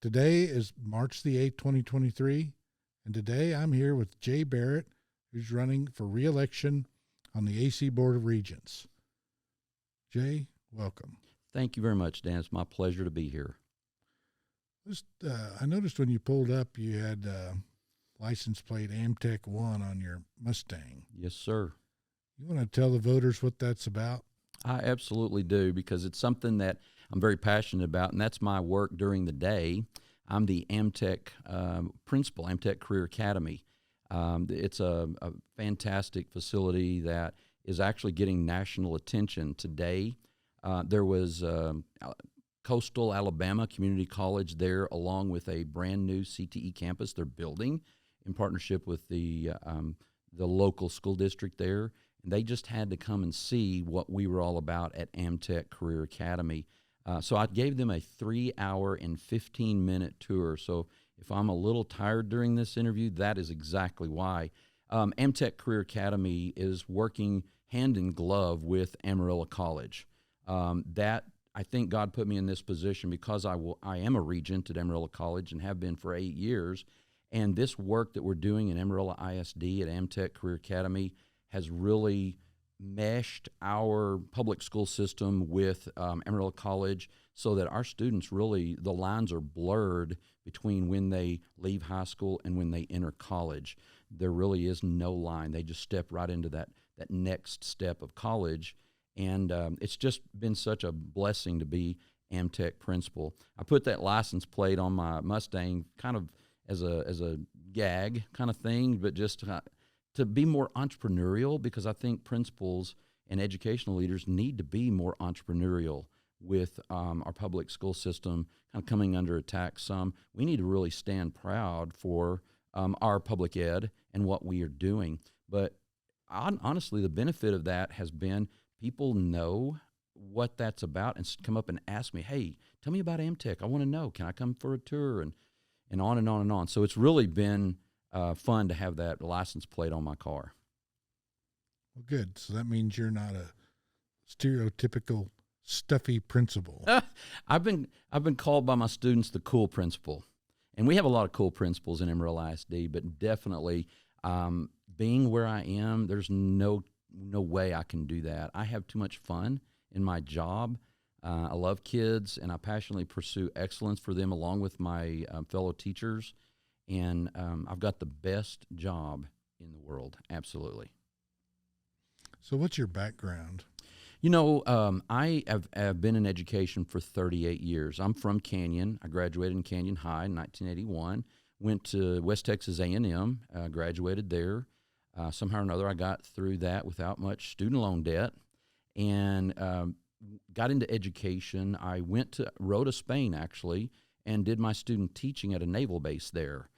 Today is March the 8th, 2023, and today I'm here with Jay Barrett, who's running for re-election on the AC Board of Regents. Jay, welcome. Thank you very much, Dan. It's my pleasure to be here. I noticed when you pulled up, you had license plate Amtech 1 on your Mustang. Yes, sir. You want to tell the voters what that's about? I absolutely do, because it's something that I'm very passionate about, and that's my work during the day. I'm the Amtech principal, Amtech Career Academy. It's a fantastic facility that is actually getting national attention today. There was Coastal Alabama Community College there, along with a brand new CTE campus they're building in partnership with the local school district there. And they just had to come and see what we were all about at Amtech Career Academy. So I gave them a 3-hour and 15-minute tour. So if I'm a little tired during this interview, that is exactly why. Amtech Career Academy is working hand in glove with Amarillo College. I think God put me in this position because I am a regent at Amarillo College and have been for 8 years. And this work that we're doing in Amarillo ISD at Amtech Career Academy has really meshed our public school system with Amarillo College so that our students really, the lines are blurred between when they leave high school and when they enter college. There really is no line. They just step right into that next step of college. And it's just been such a blessing to be Amtech principal. I put that license plate on my Mustang kind of as a gag kind of thing, but just to be more entrepreneurial, because I think principals and educational leaders need to be more entrepreneurial with our public school system kind of coming under attack some. We need to really stand proud for our public ed and what we are doing. But honestly, the benefit of that has been people know what that's about and come up and ask me, hey, tell me about Amtech. I want to know. Can I come for a tour? And on and on and on. So it's really been fun to have that license plate on my car. Well, good. So that means you're not a stereotypical stuffy principal. I've been called by my students the cool principal. And we have a lot of cool principals in Amarillo ISD, but definitely being where I am, there's no way I can do that. I have too much fun in my job. I love kids, and I passionately pursue excellence for them along with my fellow teachers. And I've got the best job in the world, absolutely. So what's your background? You know, I have been in education for 38 years. I'm from Canyon. I graduated in Canyon High in 1981, went to West Texas A&M, graduated there. Somehow or another, I got through that without much student loan debt, and got into education. I went to Rota, Spain, actually, and did my student teaching at a naval base there,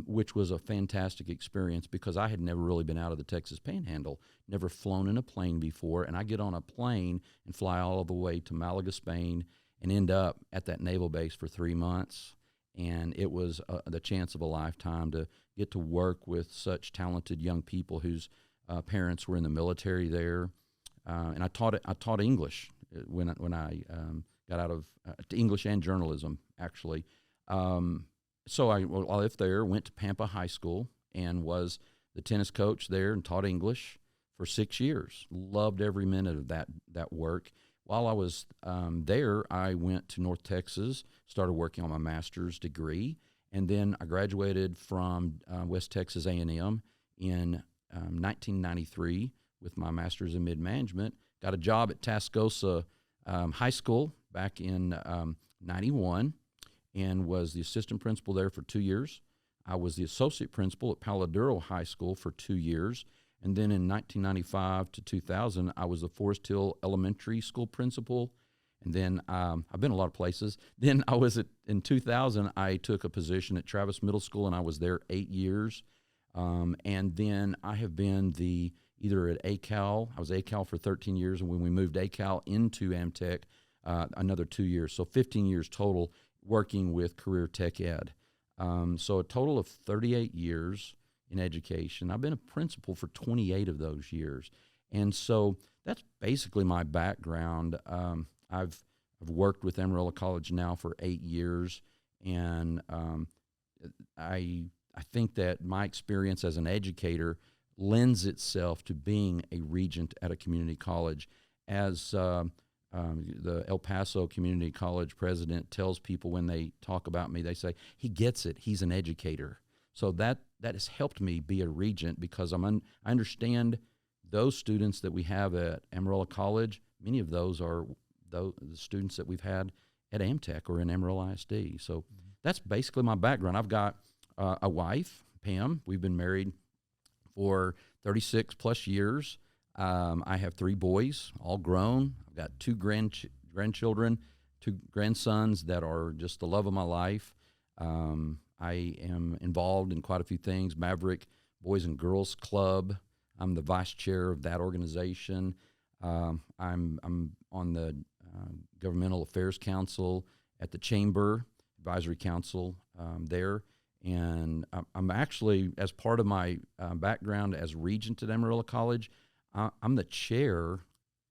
which was a fantastic experience because I had never really been out of the Texas Panhandle, never flown in a plane before, and I get on a plane and fly all the way to Malaga, Spain, and end up at that naval base for 3 months. And it was the chance of a lifetime to get to work with such talented young people whose parents were in the military there. And I taught English when I got out of English and journalism, actually. So I lived there, went to Pampa High School, and was the tennis coach there and taught English for 6 years. Loved every minute of that work. While I was there, I went to North Texas, started working on my master's degree, and then I graduated from West Texas A&M in 1993 with my master's in mid-management. Got a job at Tascosa High School back in 91 and was the assistant principal there for 2 years. I was the associate principal at Palo Duro High School for 2 years. And then in 1995 to 2000, I was the Forest Hill Elementary School principal. And then I've been a lot of places. Then in 2000, I took a position at Travis Middle School, and I was there 8 years. And then I have been either at ACAL, I was ACAL for 13 years, and when we moved ACAL into Amtech, another 2 years. So 15 years total working with career tech ed. So a total of 38 years in education. I've been a principal for 28 of those years. And so that's basically my background. I've worked with Amarillo College now for 8 years, And I think that my experience as an educator lends itself to being a regent at a community college. As the El Paso Community College president tells people when they talk about me, they say, he gets it, he's an educator. So that has helped me be a regent because I understand those students that we have at Amarillo College. Many of those are the students that we've had at Amtech or in Amarillo ISD. So that's basically my background. I've got a wife, Pam. We've been married for 36 plus years. I have 3 boys, all grown. I've got 2 grandchildren, 2 grandsons that are just the love of my life. I am involved in quite a few things. Maverick Boys and Girls Club. I'm the vice chair of that organization. I'm on the Governmental Affairs Council at the Chamber Advisory Council there. And I'm actually, as part of my background as regent at Amarillo College, I'm the chair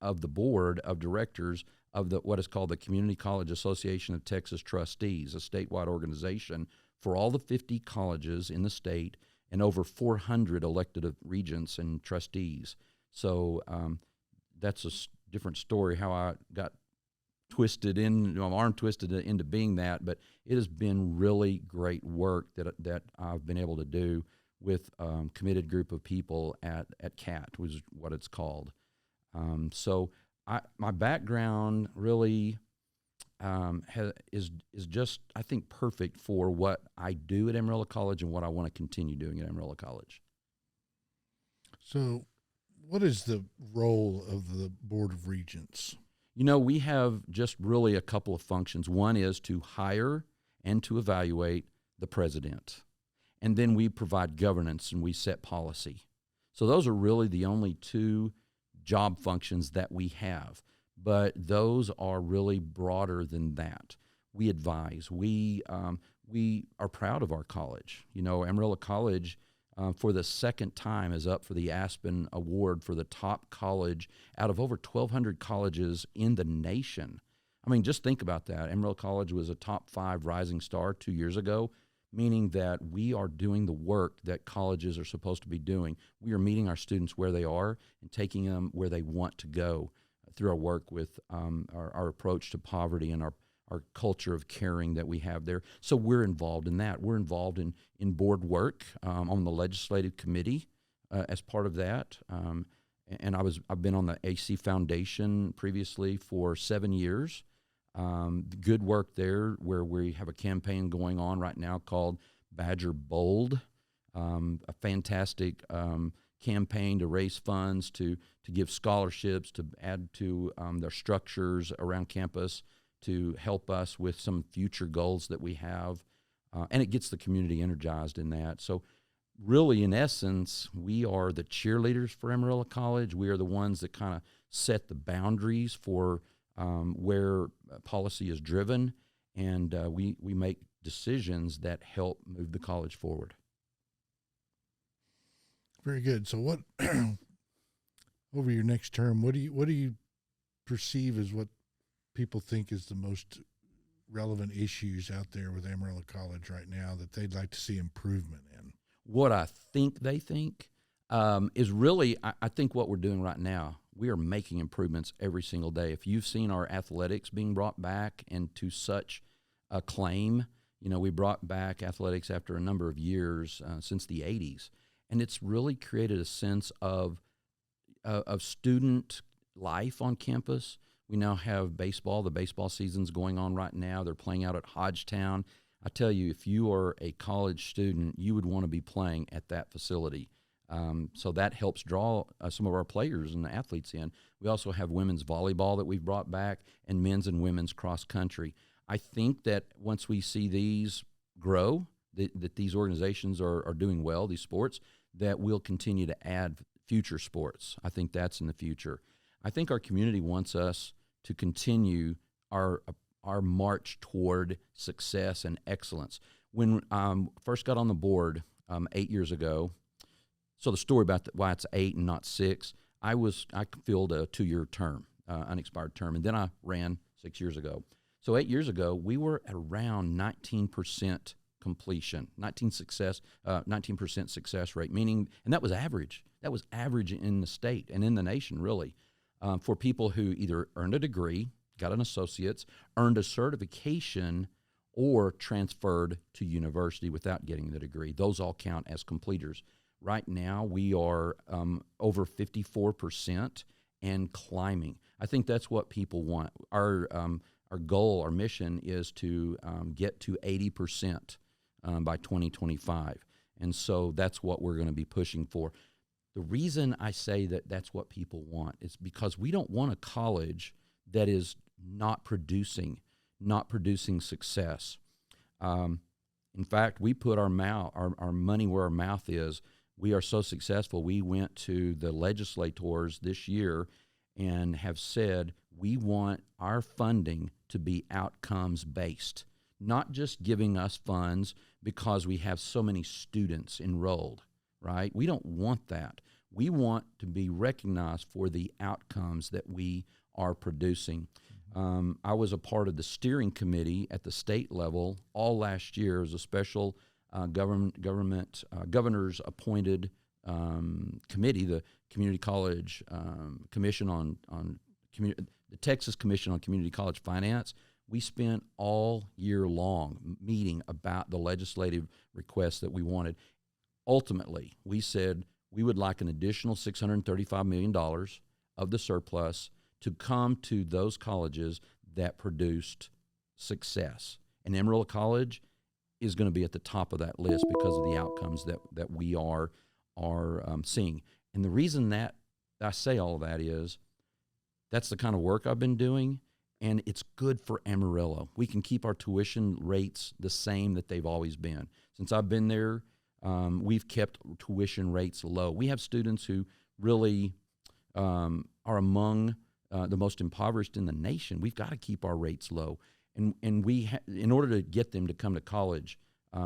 of the board of directors of what is called the Community College Association of Texas Trustees, a statewide organization for all the 50 colleges in the state and over 400 elected regents and trustees. So that's a different story how I got my arm twisted into being that, but it has been really great work that I've been able to do with a committed group of people at CAT, which is what it's called. So my background really is just, I think, perfect for what I do at Amarillo College and what I want to continue doing at Amarillo College. So what is the role of the Board of Regents? We have just really a couple of functions. One is to hire and to evaluate the president. And then we provide governance and we set policy. So those are really the only 2 job functions that we have. But those are really broader than that. We advise. We are proud of our college. Amarillo College, for the second time, is up for the Aspen Award for the top college out of over 1,200 colleges in the nation. I mean, just think about that. Amarillo College was a top 5 rising star 2 years ago, meaning that we are doing the work that colleges are supposed to be doing. We are meeting our students where they are and taking them where they want to go through our work with our approach to poverty and our culture of caring that we have there. So we're involved in that. We're involved in board work on the legislative committee as part of that. And I've been on the AC Foundation previously for 7 years. Good work there, where we have a campaign going on right now called Badger Bold, a fantastic campaign to raise funds to give scholarships, to add to their structures around campus, to help us with some future goals that we have. And it gets the community energized in that. So really, in essence, we are the cheerleaders for Amarillo College. We are the ones that kind of set the boundaries for where policy is driven, and we make decisions that help move the college forward. Very good. So what over your next term, what do you perceive as what people think is the most relevant issues out there with Amarillo College right now that they'd like to see improvement in? What I think they think is really, I think what we're doing right now, we are making improvements every single day. If you've seen our athletics being brought back into such acclaim, we brought back athletics after a number of years since the 80s. And it's really created a sense of student life on campus. We now have baseball. The baseball season's going on right now. They're playing out at Hodgetown. I tell you, if you are a college student, you would want to be playing at that facility. So that helps draw some of our players and the athletes in. We also have women's volleyball that we've brought back and men's and women's cross country. I think that once we see these grow, that these organizations are doing well, these sports, that we'll continue to add future sports. I think that's in the future. I think our community wants us to continue our march toward success and excellence. When first got on the board 8 years ago, so the story about why it's 8 and not 6, I filled a 2-year term, unexpired term, and then I ran 6 years ago. So 8 years ago, we were at around 19% completion, 19% success rate, meaning, and that was average. That was average in the state and in the nation, really, for people who either earned a degree, got an associate's, earned a certification, or transferred to university without getting the degree. Those all count as completers. Right now, we are over 54% and climbing. I think that's what people want. Our goal, our mission is to get to 80% by 2025. And so that's what we're going to be pushing for. The reason I say that that's what people want is because we don't want a college that is not producing success. In fact, we put our money where our mouth is. We are so successful, we went to the legislators this year and have said we want our funding to be outcomes based, not just giving us funds because we have so many students enrolled, right? We don't want that. We want to be recognized for the outcomes that we are producing. I was a part of the steering committee at the state level all last year as a special governor's appointed committee, the Community College Commission on the Texas Commission on Community College Finance. We spent all year long meeting about the legislative requests that we wanted. Ultimately, we said we would like an additional $635 million of the surplus to come to those colleges that produced success. And Amarillo College is going to be at the top of that list because of the outcomes that we are seeing. And the reason that I say all of that is that's the kind of work I've been doing, and it's good for Amarillo. We can keep our tuition rates the same that they've always been. Since I've been there, we've kept tuition rates low. We have students who really are among the most impoverished in the nation. We've got to keep our rates low. And in order to get them to come to college,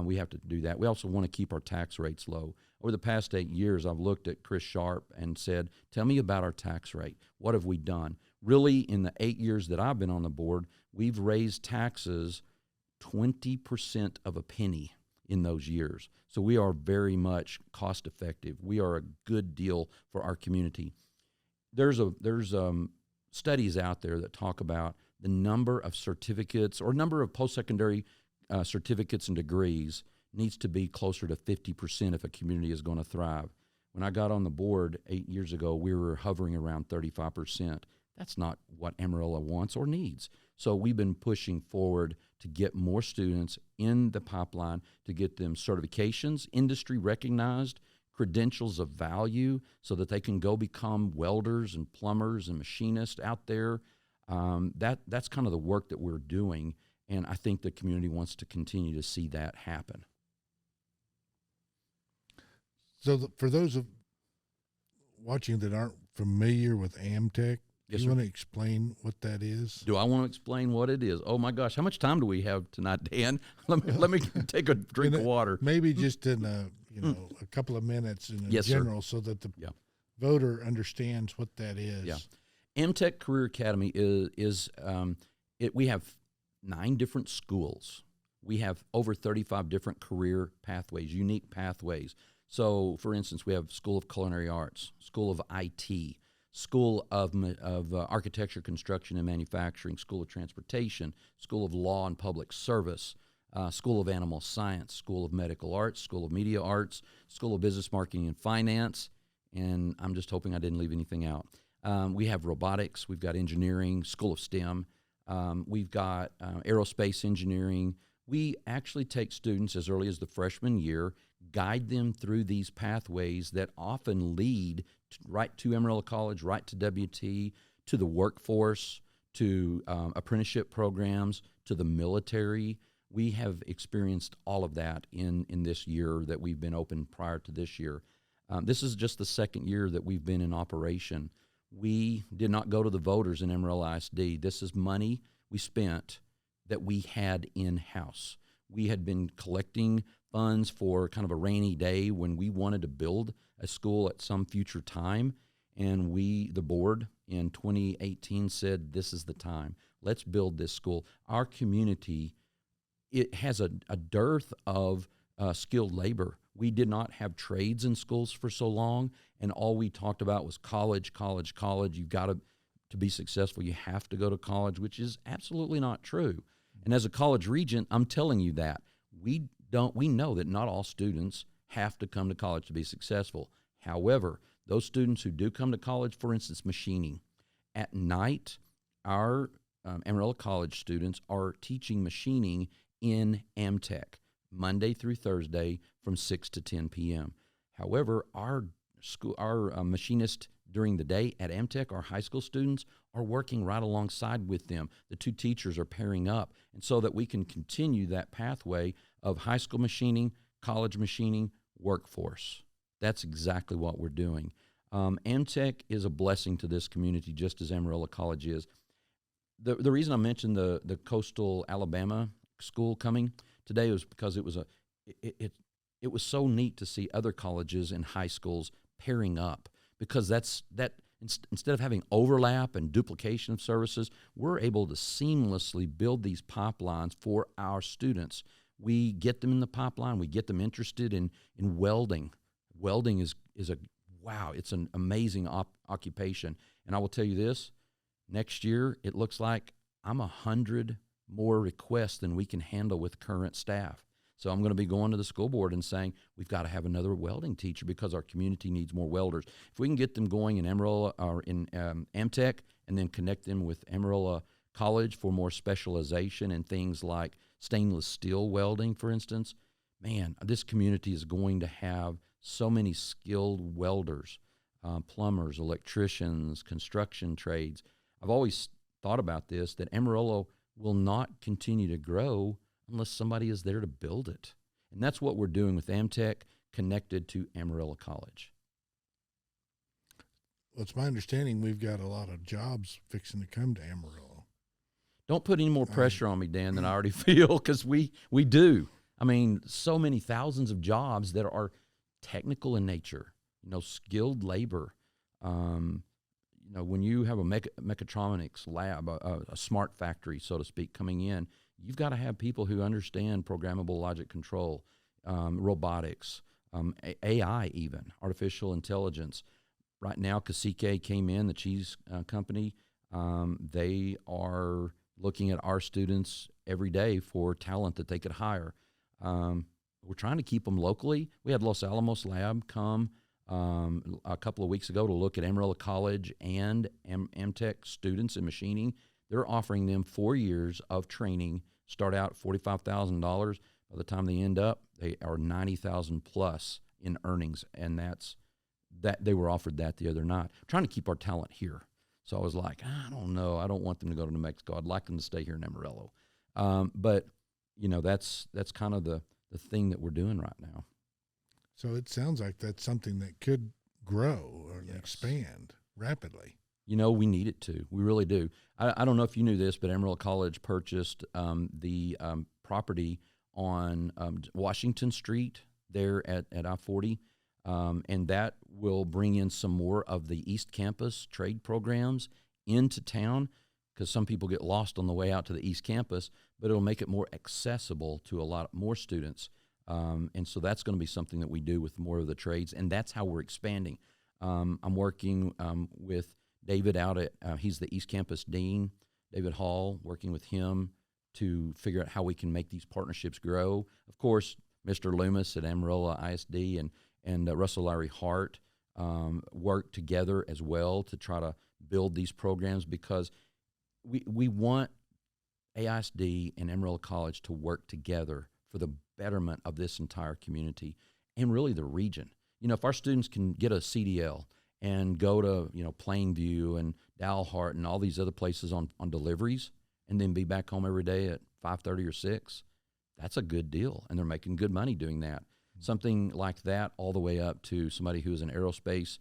we have to do that. We also want to keep our tax rates low. Over the past 8 years, I've looked at Chris Sharp and said, tell me about our tax rate. What have we done? Really, in the 8 years that I've been on the board, we've raised taxes 20% of a penny in those years. So we are very much cost effective. We are a good deal for our community. There's studies out there that talk about the number of certificates or number of post-secondary certificates and degrees needs to be closer to 50% if a community is going to thrive. When I got on the board 8 years ago, we were hovering around 35%. That's not what Amarillo wants or needs. So we've been pushing forward to get more students in the pipeline, to get them certifications, industry recognized, credentials of value so that they can go become welders and plumbers and machinists out there. That's kind of the work that we're doing, and I think the community wants to continue to see that happen. So for those of watching that aren't familiar with Amtech, do you want to explain what that is? Do I want to explain what it is? Oh my gosh, how much time do we have tonight, Dan? Let me take a drink of water. Maybe just in a couple of minutes in general, so that the voter understands what that is. Yeah, Amtech Career Academy is we have 9 different schools. We have over 35 different career pathways, unique pathways. So, for instance, we have School of Culinary Arts, School of IT, School of Architecture, Construction, and Manufacturing, School of Transportation, School of Law and Public Service, School of Animal Science, School of Medical Arts, School of Media Arts, School of Business Marketing and Finance, and I'm just hoping I didn't leave anything out. We have robotics, we've got engineering, School of STEM, we've got aerospace engineering. We actually take students as early as the freshman year, guide them through these pathways that often lead right to Amarillo College, right to WT, to the workforce, to apprenticeship programs, to the military. We have experienced all of that in this year that we've been open prior to this year. This is just the second year that we've been in operation. We did not go to the voters in Amarillo ISD. This is money we spent that we had in-house. We had been collecting funds for kind of a rainy day when we wanted to build a school at some future time, and the board in 2018 said, this is the time. Let's build this school. Our community, it has a dearth of skilled labor. We did not have trades in schools for so long, and all we talked about was college, college, college. You've got to be successful, you have to go to college, which is absolutely not true. And as a college regent, I'm telling you that. We know that not all students have to come to college to be successful. However, those students who do come to college, for instance, machining, at night, our Amarillo College students are teaching machining in Amtech, Monday through Thursday from 6 to 10 p.m. However, our machinists during the day at Amtech, our high school students, are working right alongside with them. The two teachers are pairing up, and so that we can continue that pathway of high school machining, college machining, workforce. That's exactly what we're doing. Amtech is a blessing to this community, just as Amarillo College is. The reason I mentioned the coastal Alabama school coming today was because it was so neat to see other colleges and high schools pairing up, because instead of having overlap and duplication of services, we're able to seamlessly build these pipelines for our students. We get them in the pipeline. We get them interested in welding. Welding is it's an amazing occupation. And I will tell you this, next year it looks like I'm 100 more requests than we can handle with current staff. So I'm going to be going to the school board and saying, we've got to have another welding teacher because our community needs more welders. If we can get them going in Amarillo or in Amtech, and then connect them with Amarillo College for more specialization in things like stainless steel welding, for instance, man, this community is going to have so many skilled welders, plumbers, electricians, construction trades. I've always thought about this, that Amarillo will not continue to grow unless somebody is there to build it. And that's what we're doing with Amtech, connected to Amarillo College. Well, it's my understanding we've got a lot of jobs fixing to come to Amarillo. Don't put any more pressure on me, Dan, than I already feel, because we do. I mean, so many thousands of jobs that are technical in nature, skilled labor. When you have a mechatronics lab, a smart factory, so to speak, coming in, you've got to have people who understand programmable logic control, robotics, AI even, artificial intelligence. Right now, Cacique came in, the cheese company. They are looking at our students every day for talent that they could hire. We're trying to keep them locally. We had Los Alamos Lab come a couple of weeks ago to look at Amarillo College and Amtech students in machining. They're offering them 4 years of training, start out $45,000. By the time they end up, they are $90,000 plus in earnings, and that they were offered that the other night. I'm trying to keep our talent here. So I was like, I don't know. I don't want them to go to New Mexico. I'd like them to stay here in Amarillo. But that's kind of the thing that we're doing right now. So it sounds like that's something that could grow or Yes. expand rapidly. We need it to. We really do. I don't know if you knew this, but Amarillo College purchased the property on Washington Street there at I-40, and that will bring in some more of the East Campus trade programs into town, because some people get lost on the way out to the East Campus, but it'll make it more accessible to a lot more students. And so that's going to be something that we do with more of the trades, and that's how we're expanding. I'm working with David out at, he's the East Campus Dean, David Hall, working with him to figure out how we can make these partnerships grow. Of course, Mr. Loomis at Amarillo ISD and Russell Larry Hart work together as well to try to build these programs, because we want AISD and Amarillo College to work together for the betterment of this entire community and really the region. If our students can get a CDL and go to, Plainview and Dalhart and all these other places on deliveries, and then be back home every day at 5:30 or 6, that's a good deal, and they're making good money doing that. Mm-hmm. Something like that, all the way up to somebody who is an aerospace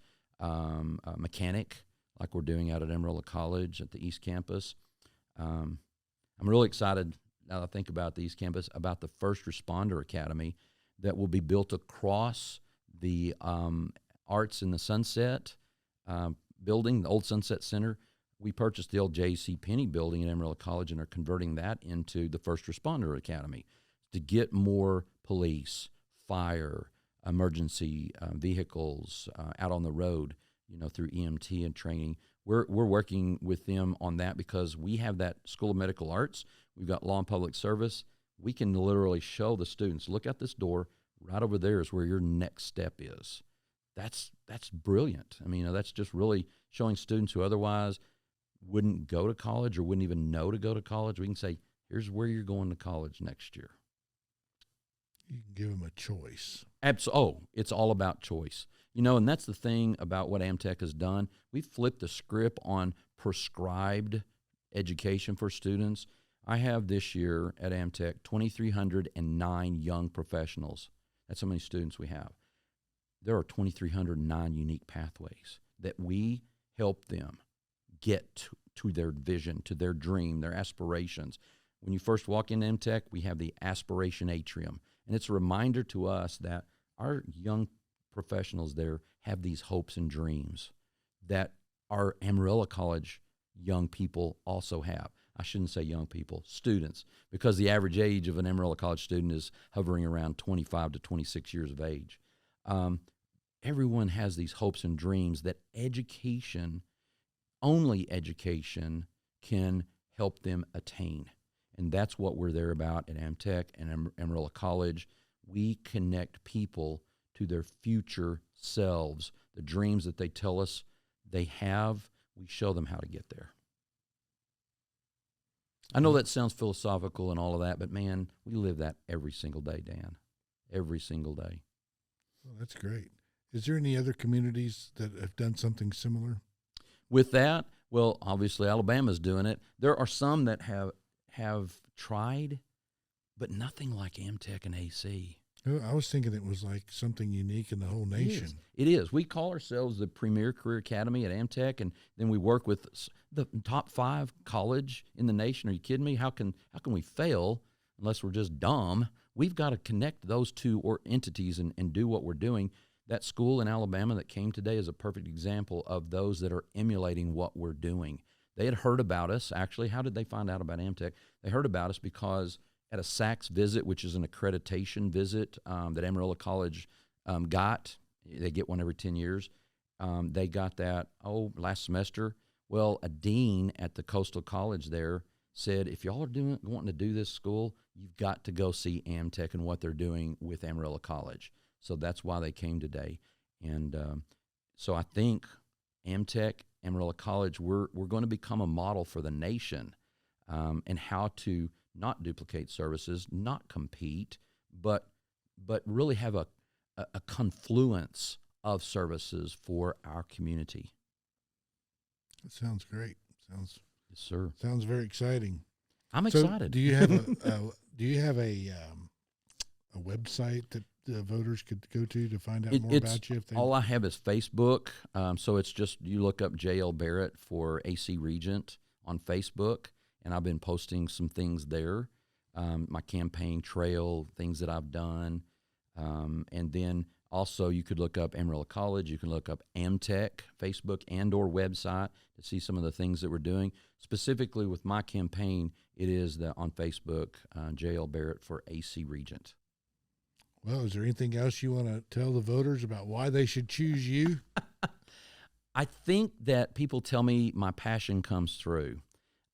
mechanic, like we're doing out at Amarillo College at the East Campus. I'm really excited, now that I think about the East Campus, about the First Responder Academy that will be built across the Arts in the Sunset building, the old Sunset Center. We purchased the old J.C. Penney building at Amarillo College and are converting that into the First Responder Academy to get more police, fire, emergency vehicles out on the road, through EMT and training. We're working with them on that because we have that School of Medical Arts. We've got Law and Public Service. We can literally show the students, look out this door, right over there is where your next step is. That's brilliant. I mean, that's just really showing students who otherwise wouldn't go to college or wouldn't even know to go to college. We can say, here's where you're going to college next year. You can give them a choice. It's all about choice. And that's the thing about what Amtech has done. We've flipped the script on prescribed education for students. I have this year at Amtech 2,309 young professionals. That's how many students we have. There are 2,309 unique pathways that we help them get to their vision, to their dream, their aspirations. When you first walk into Amtech, we have the Aspiration Atrium. And it's a reminder to us that our young professionals there have these hopes and dreams that our Amarillo College young people also have. I shouldn't say young people, students, because the average age of an Amarillo College student is hovering around 25 to 26 years of age. Everyone has these hopes and dreams that only education can help them attain. And that's what we're there about at Amtech and Amarillo College. We connect people to their future selves, the dreams that they tell us they have. We show them how to get there. I know that sounds philosophical and all of that, but man, we live that every single day, Dan. Every single day. Well, that's great. Is there any other communities that have done something similar? With that, well, obviously Alabama's doing it. There are some that have tried, but nothing like Amtech and AC. I was thinking it was like something unique in the whole nation. It is. We call ourselves the Premier Career Academy at Amtech, and then we work with the top 5 college in the nation. Are you kidding me? How can we fail unless we're just dumb? We've got to connect those two entities and do what we're doing. That school in Alabama that came today is a perfect example of those that are emulating what we're doing. They had heard about us. Actually, how did they find out about Amtech? They heard about us because at a SACS visit, which is an accreditation visit that Amarillo College got. They get one every 10 years. They got that, last semester. Well, a dean at the Coastal College there said, if y'all are wanting to do this school, you've got to go see Amtech and what they're doing with Amarillo College. So that's why they came today. And so I think Amtech, Amarillo College, we're going to become a model for the nation and how to not duplicate services, not compete, but really have a confluence of services for our community. That sounds great. Yes, sir. Sounds very exciting. I'm excited. Do you have a website that the voters could go to find out more about you? All I have is Facebook. So it's just you look up J.L. Barrett for AC Regent on Facebook. And I've been posting some things there, my campaign trail, things that I've done. And then also you could look up Amarillo College. You can look up Amtech, Facebook and or website to see some of the things that we're doing. Specifically with my campaign, it is on Facebook, J.L. Barrett for AC Regent. Well, is there anything else you want to tell the voters about why they should choose you? I think that people tell me my passion comes through.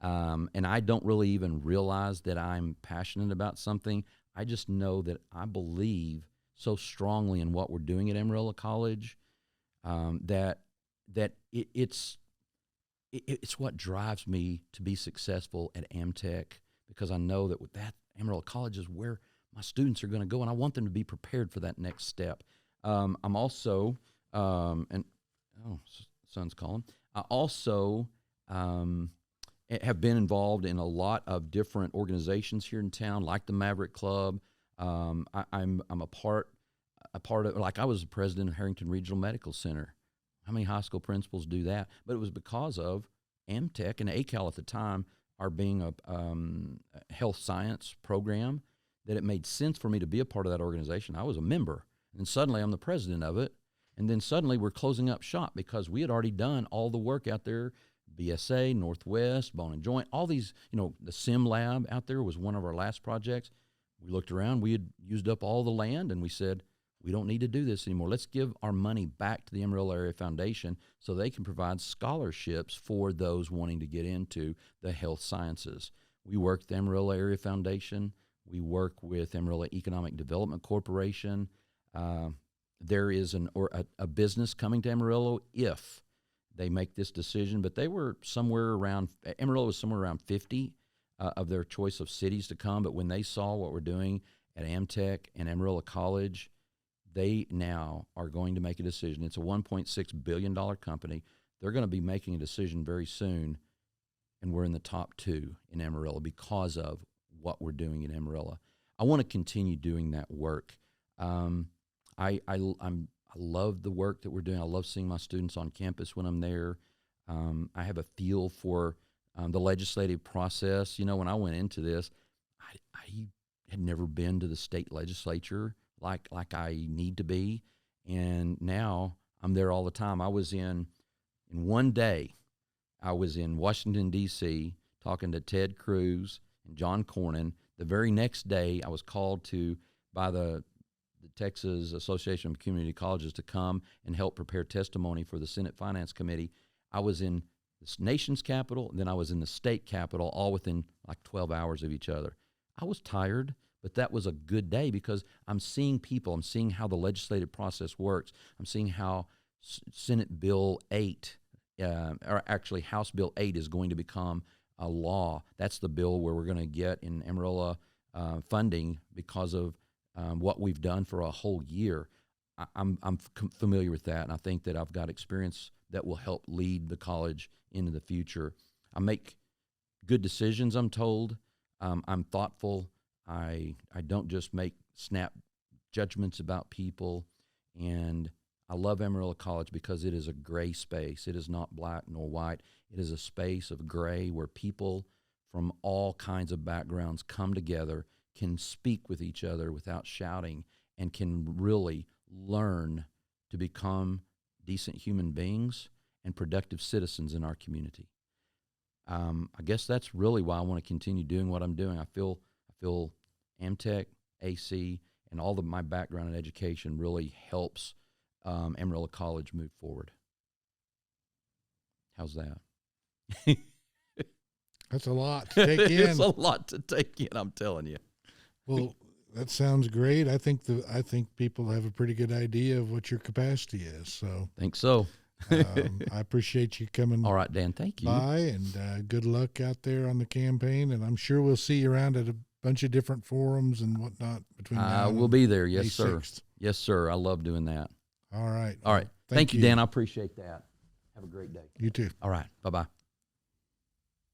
And I don't really even realize that I'm passionate about something. I just know that I believe so strongly in what we're doing at Amarillo College that it's what drives me to be successful at Amtech, because I know that with that, Amarillo College is where my students are going to go, and I want them to be prepared for that next step. I'm also, son's calling. I also have been involved in a lot of different organizations here in town, like the Maverick Club. I'm a part of, like I was the president of Harrington Regional Medical Center. How many high school principals do that? But it was because of Amtech and ACAL at the time, our being a health science program, that it made sense for me to be a part of that organization. I was a member, and suddenly I'm the president of it. And then suddenly we're closing up shop because we had already done all the work out there. BSA, Northwest, Bone and Joint, all these, the Sim Lab out there was one of our last projects. We looked around, we had used up all the land, and we said, we don't need to do this anymore. Let's give our money back to the Amarillo Area Foundation so they can provide scholarships for those wanting to get into the health sciences. We work with the Amarillo Area Foundation. We work with Amarillo Economic Development Corporation. There is a business coming to Amarillo if they make this decision, but they were Amarillo was somewhere around 50 of their choice of cities to come, but when they saw what we're doing at Amtech and Amarillo College, they now are going to make a decision. It's a $1.6 billion company. They're going to be making a decision very soon, and we're in the top 2 in Amarillo because of what we're doing in Amarillo. I want to continue doing that work. I love the work that we're doing. I love seeing my students on campus when I'm there. I have a feel for the legislative process. When I went into this, I had never been to the state legislature like I need to be, and now I'm there all the time. I was in one day, I was in Washington, D.C., talking to Ted Cruz and John Cornyn. The very next day, I was called by the Texas Association of Community Colleges to come and help prepare testimony for the Senate Finance Committee. I was in the nation's capital, and then I was in the state capital, all within like 12 hours of each other. I was tired, but that was a good day because I'm seeing people. I'm seeing how the legislative process works. I'm seeing how Senate Bill 8, or actually House Bill 8 is going to become a law. That's the bill where we're going to get in Amarillo funding because of what we've done for a whole year. I'm familiar with that, and I think that I've got experience that will help lead the college into the future. I make good decisions, I'm told. I'm thoughtful. I don't just make snap judgments about people, and I love Amarillo College because it is a gray space. It is not black nor white. It is a space of gray where people from all kinds of backgrounds come together, can speak with each other without shouting, and can really learn to become decent human beings and productive citizens in our community. I guess that's really why I want to continue doing what I'm doing. I feel Amtech, AC, and all of my background in education really helps Amarillo College move forward. How's that? That's a lot to take in. It's a lot to take in, I'm telling you. Well, that sounds great. I think people have a pretty good idea of what your capacity is. So, think so. I appreciate you coming. All right, Dan. Thank you. By, and good luck out there on the campaign. And I'm sure we'll see you around at a bunch of different forums and whatnot between now and we'll be there. Yes, May sir. 6th. Yes, sir. I love doing that. All right. All right. Thank you, Dan. I appreciate that. Have a great day. You too. All right. Bye-bye.